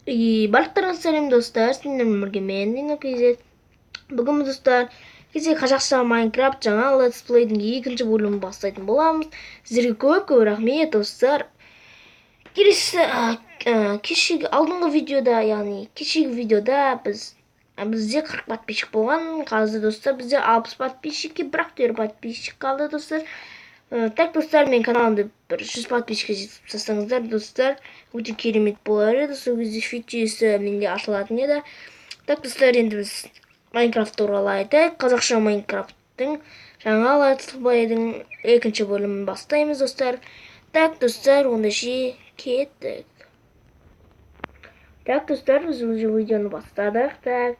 Барлықтарыңызға сәлем достар, сіздермен бірге мен KZ. Бүгін достар KZ қазақша Майнкрафт жаңа летсплейдің екінші бөлімін бастайтын боламыз. Сіздерге көп рахмет достар. Кешегі алдыңғы видеода, яғни кешегі видеода бізде 40 подписчик болған. Қазір достар бізде 60 подписчикке, бірақ 4 подписчик қалды достар. Так достар, мен каналымды бір 100 подписчикке жетіп тастаңыздар достар, өте керемет болар еді. Сол кезде фичесі менде ашылатын еді. Так достар, енді біз Майнкрафт туралы айтайық. Қазақша Майнкрафттың жаңа летсплейдің екінші бөлімін бастаймыз достар. Так достар, ондайше кеттік. Так достар, біз уже видеоны бастадық. Так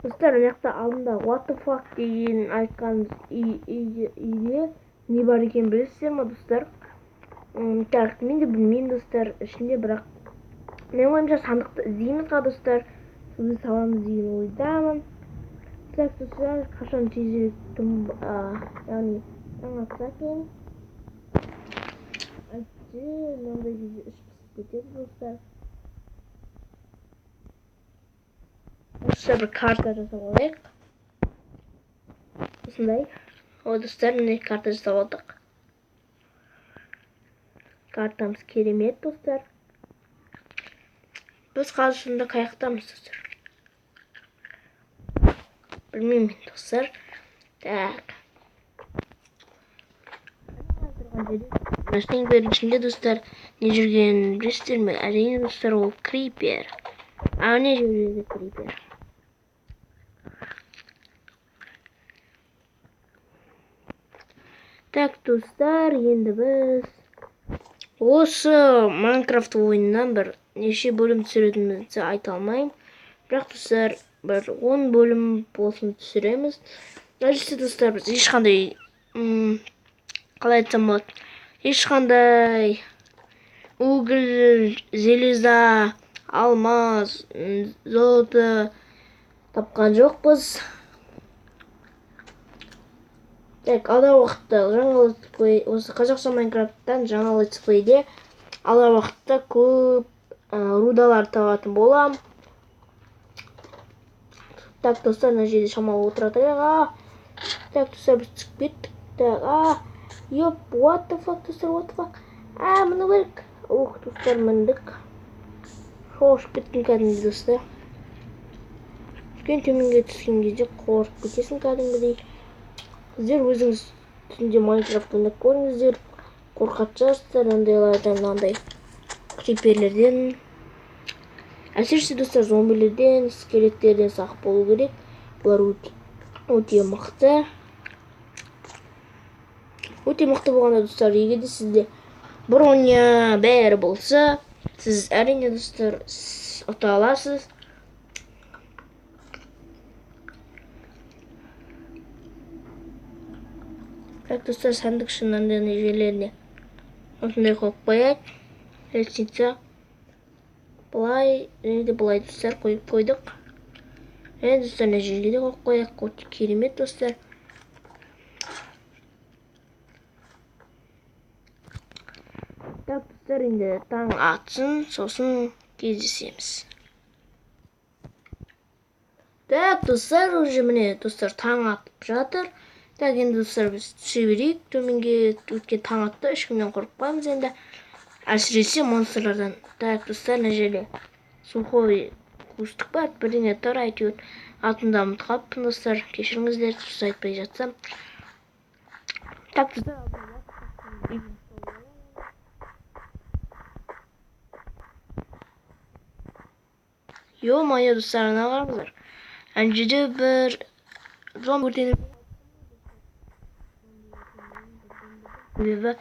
достар, мына жақта алдында what the fuck деген айтқан үйде не бар екен білесіздер ма достар? Так, мен де білмеймін достар, ішінде, бірақ мен ойымша сандықты іздейміз ға достар, сізді саламыз деген ойдамын. Так достар, қашан тезірек яғни таң атса екен. Әйтсе, мынандай кезде іш пысып кетеді достар. Достар, бір карта жасап алайық. Осындай. О достар, міне карта жасап алдық. Картамыз керемет достар. Біз қазіршінде қаяқтамыз достар. Білмеймін достар. Так. Мәшінен ішінде достар не жүргенін білесіздер ме? Әрине достар, ол крипер. Не жүреді крипер. Так достар, енді біз осы Майнкрафт ойынынан бір неше бөлім түсіретінімізді айта алмаймын. Бірақ достар, бір 10 бөлім болсын түсіреміз. Әжісі достар, біз ешқандай қалай айтсам болады, ешқандай уголь, железа, алмаз, золото тапқан жоқпыз. Так, алдағы уақытта жаңа летсплей, осы қазақша Майнкрафттан жаңа летсплейде алдағы уақытта көп рудалар табатын болам. Так достар, мына жерде шамалы отыра тұрайық. Так достар, біз түсіп кеттік. Так, what the fuck достар, what the fuck. Мұны берік. Достар, міндік. Қоршып кеттім кәдімгі достар. Үлкен төменге түскен кезде қоршып кетесің кәдімгідей. Сіздер өзіңіз түнде Майнкрафт ойнап көріңіздер, қорқатшасыздар андайлардан, андай криперлерден. Әсіресе достар, зомбилерден, скелеттерден сақ болу керек. Бұлар өте мықты. Өте мықты болғанда достар, егер де сізде броня бәрі болса, сіз әрине достар ұта аласыз. Так достар, сандық шыннандай жерлеріне осындай қойып қояйық. Лестница. Бұлай, және де бұлай достар қойып қойдық. Және достар, мына жерге де қойып қояйық. Өте керемет достар. Так достар, енді таң атсын, сосын кездесеміз. Так достар, уже міне достар таң атып жатыр. Так, енді достар, біз түсе берейік төменге. Өткен таң атты, ешкімнен қорықпаймыз енді, әсіресе монстрлардан. Так достар, мына жерде сухой кустық бар, бірдеңе тұр, әйтеуір атымды ұмытып қалыппын достар, кешіріңіздер, дұрыс айтпай жатсам. Так достар, ё-моё достар, ана қараңыздар, ана жерде бір зомби өртеніп себебі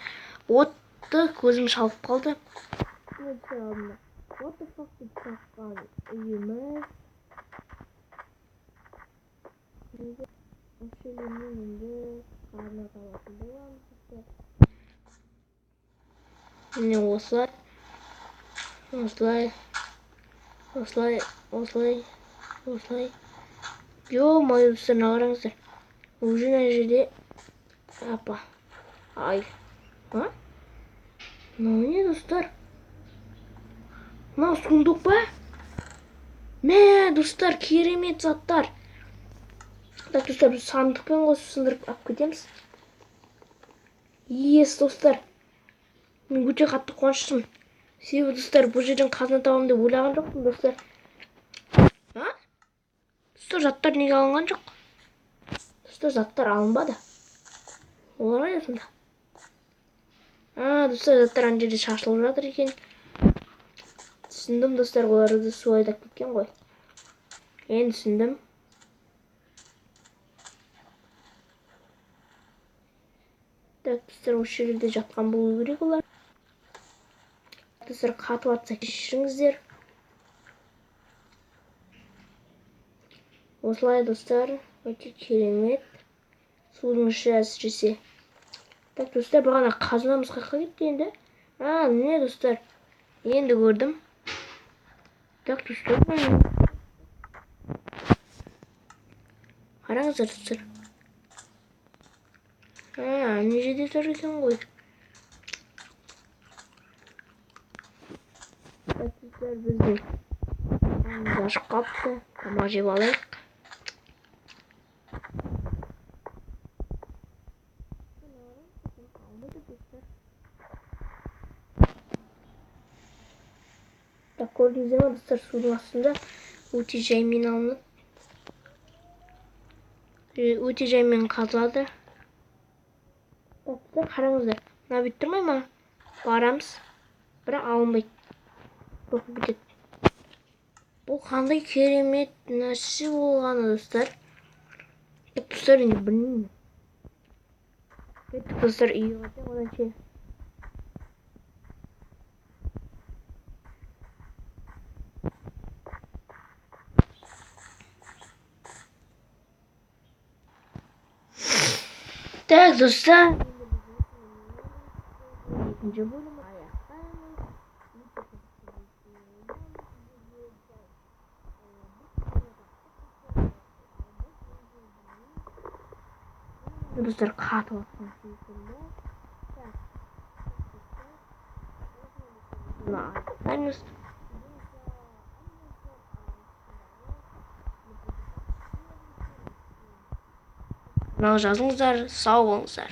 отты көзім шалып қалды. What the fuck деп тапқан үйіміз. Өшелемін енді қарына табатын боламыз. Міне осылай. Осылай. Ё-моё достар, қараңыздар. Уже мына жерде. Апа. Ай. Ну не достар. Мына сундук па? Мә, достар, керемет заттар. Так, достар, біз сандықпен қосып сындырып алып кетеміз. Ес, достар. Мен өте қатты қуаныштымын. Себебі, достар, бұл жерден қазына табамын деп ойлаған жоқпын, достар. А? Достар, заттар неге алынған жоқ? Достар, заттар алынбады. Олар қайда сонда? Достар, заттар ана жерде шашылып жатыр екен. Түсіндім, достар, оларды су айдап кеткен ғой. Енді түсіндім. Так, достар, осы жерде жатқан болу керек олар. Достар, қатып атса кешіріңіздер. Осылай, достар, өте керемет. Судың іші әсіресе. Так, достар, бағана қазынамыз қайда кетті енді? Міне, достар, енді көрдім. Так, достар, қараңыздар, достар. Ана жерде тұр екен ғой. Так, достар, біздің тамағымыз ашып қалыпты. Тамақ жеп алайық. Так, көрдіңіздер ме, достар, судың астында өте жаймен алынып, өте жаймен қазылады. Так, достар, қараңыздар, мына бүйтіп тұрмай ма? Барамыз, бірақ алынбайды. Соқып кетеді. Бұл қандай керемет нәрсе болғаны, достар. Так, достар, енді білмеймін. Так, достар, үйге қайтайық, одан кейін. Так, достар, екінші бөлім аяқтаймыз. Достар, қатып атқан секілді. Мына аяқтаймыз. Мынау жазыңыздар, сау болыңыздар.